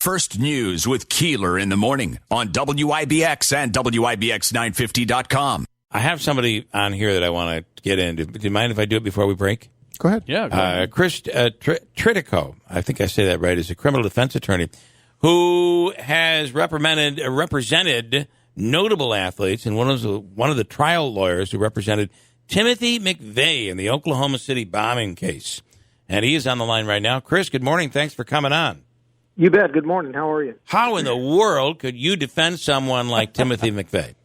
First News with Keeler in the morning on WIBX and WIBX950.com. I have somebody on here that I want to get into. Do you mind if I do it before we break? Go ahead. Yeah. Go ahead. Chris Tritico, I think I say that right, is a criminal defense attorney who has represented notable athletes, and one of the trial lawyers who represented Timothy McVeigh in the Oklahoma City bombing case. And he is on the line right now. Chris, good morning. Thanks for coming on. You bet. Good morning. How are you? How in the world could you defend someone like Timothy McVeigh?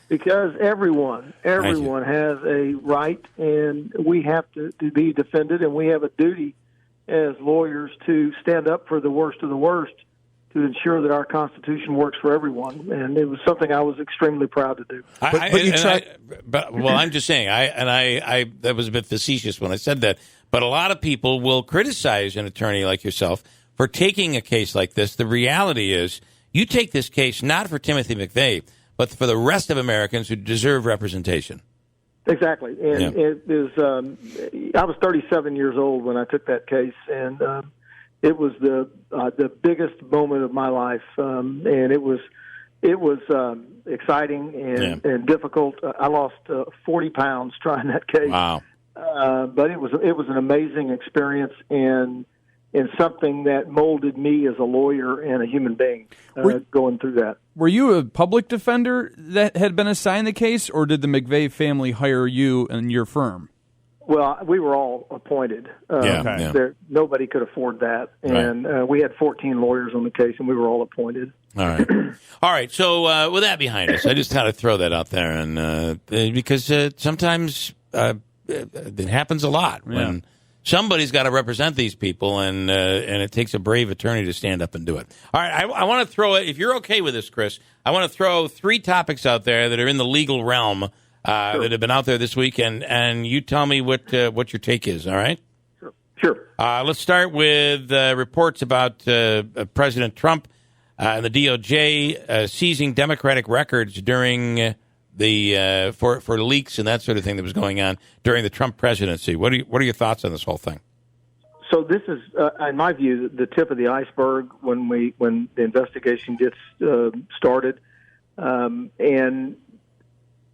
Because everyone has a right, and we have to be defended, and we have a duty as lawyers to stand up for the worst of the worst to ensure that our Constitution works for everyone. And it was something I was extremely proud to do. I'm just saying, I that was a bit facetious when I said that, but a lot of people will criticize an attorney like yourself for taking a case like this. The reality is you take this case not for Timothy McVeigh, but for the rest of Americans who deserve representation. Exactly. And it was, I was 37 years old when I took that case, and it was the biggest moment of my life. And it was exciting and difficult. I lost 40 pounds trying that case. Wow. But it was an amazing experience, and something that molded me as a lawyer and a human being going through that. Were you a public defender that had been assigned the case, or did the McVeigh family hire you and your firm? Well, we were all appointed. Nobody could afford that. And we had 14 lawyers on the case, and we were all appointed. All right. All right. So with that behind us, I just had to throw that out there, and because sometimes it happens a lot when somebody's got to represent these people, and it takes a brave attorney to stand up and do it. All right, I want to throw it, if you're okay with this, Chris, I want to throw 3 topics out there that are in the legal realm that have been out there this week, and you tell me what your take is, all right? Sure. Let's start with reports about President Trump and the DOJ seizing Democratic records during the for leaks and that sort of thing that was going on during the Trump presidency. What are your thoughts on this whole thing? So this is, in my view, the tip of the iceberg when the investigation gets started, and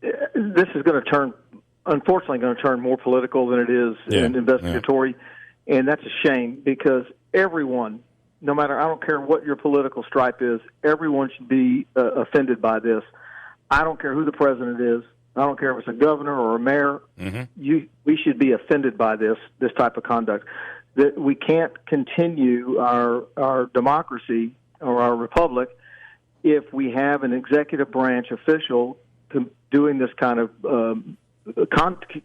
this is going to turn, unfortunately, more political than it is investigatory, and that's a shame because everyone, no matter, I don't care what your political stripe is, everyone should be offended by this. I don't care who the president is. I don't care if it's a governor or a mayor. Mm-hmm. We should be offended by this type of conduct. That we can't continue our democracy or our republic if we have an executive branch official doing this kind of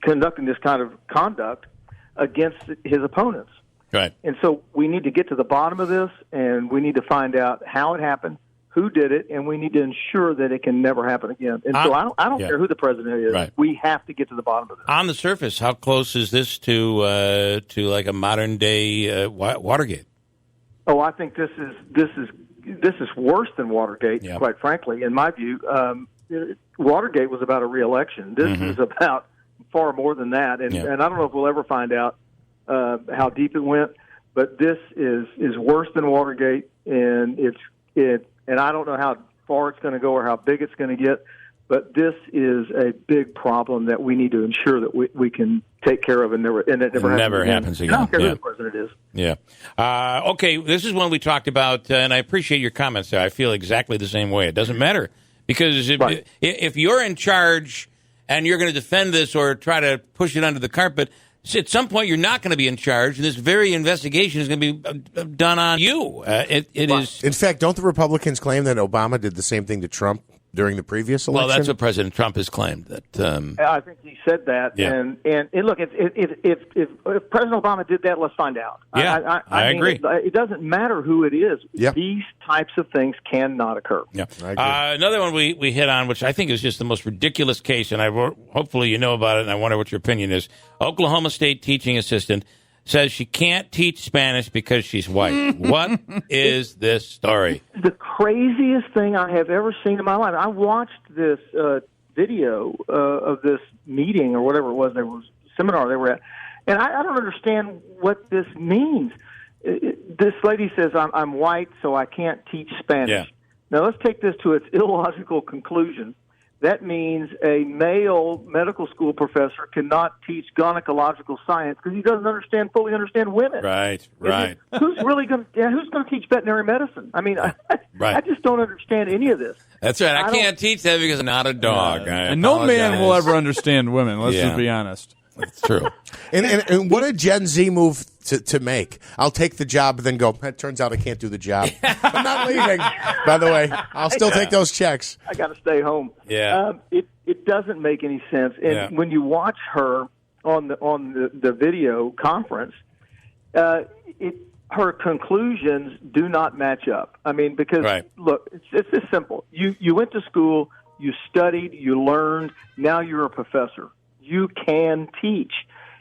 conducting this kind of conduct against his opponents. Right. And so we need to get to the bottom of this, and we need to find out how it happened, who did it, and we need to ensure that it can never happen again. And so I don't care who the president is. Right. We have to get to the bottom of this. On the surface, how close is this to like a modern day Watergate? Oh, I think this is worse than Watergate. Quite frankly, in my view, Watergate was about a re-election. This is about far more than that, and I don't know if we'll ever find out how deep it went. But this is worse than Watergate, and and I don't know how far it's going to go or how big it's going to get, but this is a big problem that we need to ensure that we can take care of, and it never happens again. I don't care who the president is. Yeah. Okay, this is one we talked about, and I appreciate your comments there. I feel exactly the same way. It doesn't matter, because if you're in charge and you're going to defend this or try to push it under the carpet, at some point you're not going to be in charge, and this very investigation is going to be done on you. It is. In fact, don't the Republicans claim that Obama did the same thing to Trump during the previous election? Well, that's what President Trump has claimed. That I think he said that. Yeah. And look, if President Obama did that, let's find out. Yeah, I agree. It doesn't matter who it is. Yep. These types of things cannot occur. Yeah. I agree. Another one we hit on, which I think is just the most ridiculous case, and hopefully you know about it, and I wonder what your opinion is. Oklahoma State teaching assistant says she can't teach Spanish because she's white. What is this story? The craziest thing I have ever seen in my life. I watched this video of this meeting or whatever it was. There was a seminar they were at, and I don't understand what this means. this lady says, I'm white, so I can't teach Spanish. Yeah. Now, let's take this to its illogical conclusion. That means a male medical school professor cannot teach gynecological science because he doesn't fully understand women. Right. Who's going to teach veterinary medicine? I mean, I just don't understand any of this. That's right. I can't teach that because I'm not a dog. And no man will ever understand women. Let's just be honest. That's true. and what a Gen Z move to make. I'll take the job and then go, it turns out I can't do the job. I'm not leaving, by the way. I'll still take those checks. I got to stay home. Yeah. It doesn't make any sense. And when you watch her on the video conference, her conclusions do not match up. I mean, because, look, it's this simple. You went to school, you studied, you learned, now you're a professor. You can teach.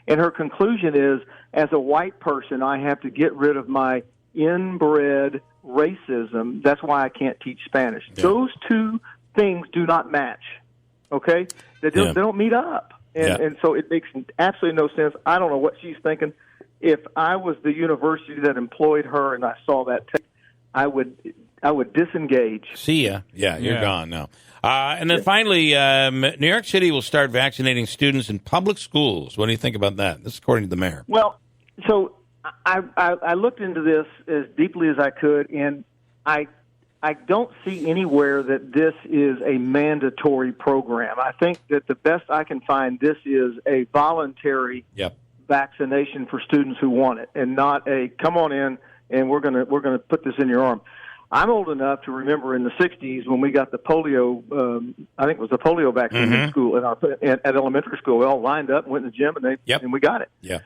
And her conclusion is, as a white person, I have to get rid of my inbred racism. That's why I can't teach Spanish. Yeah. Those two things do not match, okay? They don't meet up. And so it makes absolutely no sense. I don't know what she's thinking. If I was the university that employed her and I saw that tape, I would disengage. See ya. Yeah, you're gone now. And then finally, New York City will start vaccinating students in public schools. What do you think about that? This is according to the mayor. Well, so I looked into this as deeply as I could, and I don't see anywhere that this is a mandatory program. I think that the best I can find, this is a voluntary vaccination for students who want it, and not a come on in and we're gonna put this in your arm. I'm old enough to remember in the 60s when we got the polio, I think it was the polio vaccine in school, at elementary school. We all lined up and went to the gym, and we got it. Yeah.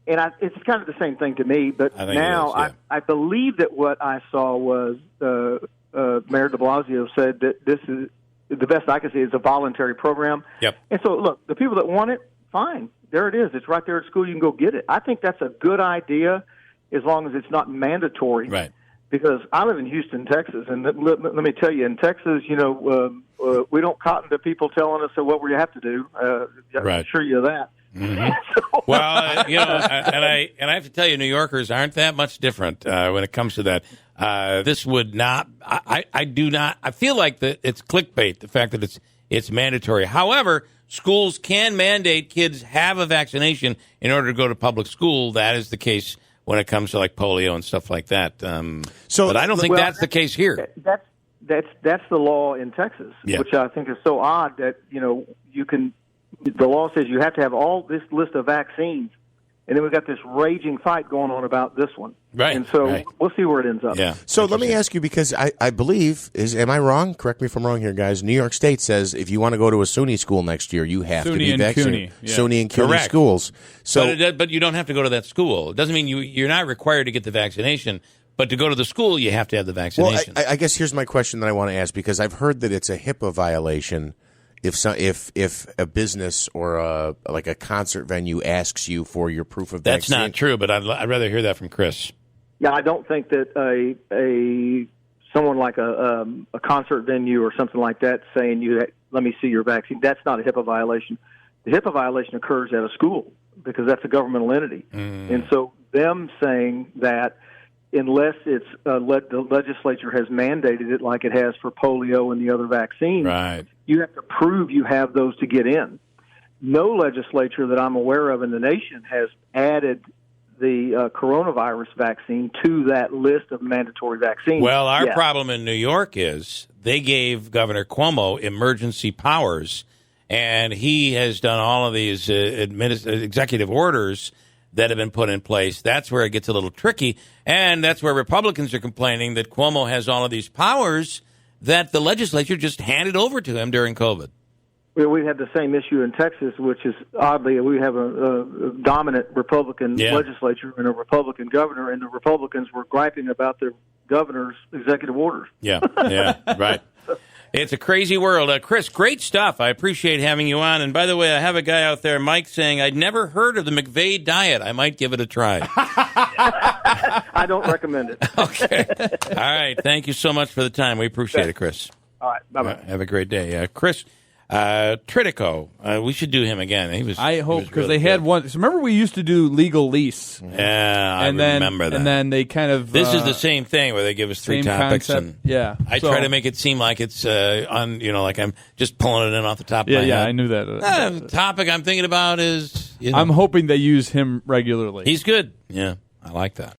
It's kind of the same thing to me, but now I believe that what I saw was Mayor de Blasio said that this is, the best I can see, is a voluntary program. Yep. And so, look, the people that want it, fine. There it is. It's right there at school. You can go get it. I think that's a good idea as long as it's not mandatory. Right. Because I live in Houston, Texas, and let me tell you, in Texas, we don't cotton to people telling us what we have to do. I can assure you of that. Mm-hmm. Well, and I have to tell you, New Yorkers aren't that much different when it comes to that. This would not. I do not. I feel like that it's clickbait. The fact that it's mandatory. However, schools can mandate kids have a vaccination in order to go to public school. That is the case when it comes to like polio and stuff like that. But I don't think that's the case here. That's the law in Texas, which I think is so odd that you can. The law says you have to have all this list of vaccines, and then we've got this raging fight going on about this one. Right. And so we'll see where it ends up. Yeah. So let me ask you, because I believe, am I wrong? Correct me if I'm wrong here, guys. New York State says if you want to go to a SUNY school next year, you have to be vaccinated. SUNY and CUNY schools. So, but you don't have to go to that school. It doesn't mean you're not required to get the vaccination. But to go to the school, you have to have the vaccination. Well, I guess here's my question that I want to ask, because I've heard that it's a HIPAA violation if a business or like a concert venue asks you for your proof of That's vaccine. not true, but I'd rather hear that from Chris. Yeah, I don't think that someone like a concert venue or something like that saying let me see your vaccine. That's not a HIPAA violation. The HIPAA violation occurs at a school because that's a governmental entity, and so them saying that unless it's the legislature has mandated it, like it has for polio and the other vaccines, you have to prove you have those to get in. No legislature that I'm aware of in the nation has added the coronavirus vaccine to that list of mandatory vaccines. Well, our problem in New York is they gave Governor Cuomo emergency powers, and he has done all of these executive orders that have been put in place. That's where it gets a little tricky, and that's where Republicans are complaining that Cuomo has all of these powers that the legislature just handed over to him during COVID. We had the same issue in Texas, which is oddly we have a dominant Republican legislature and a Republican governor, and the Republicans were griping about their governor's executive orders. Yeah, right. It's a crazy world. Chris, great stuff. I appreciate having you on. And by the way, I have a guy out there, Mike, saying, I'd never heard of the McVeigh diet. I might give it a try. I don't recommend it. Okay. All right. Thank you so much for the time. We appreciate it, Chris. All right. Bye-bye. Have a great day. Chris, Tritico. We should do him again. I hope, because they had one. So remember, we used to do legal lease. Yeah, I remember that. And then they kind of. This is the same thing where they give us 3 topics, concept. And I try to make it seem like it's like I'm just pulling it in off the top of my head. Yeah, I knew that. The topic I'm thinking about is. I'm hoping they use him regularly. He's good. Yeah, I like that.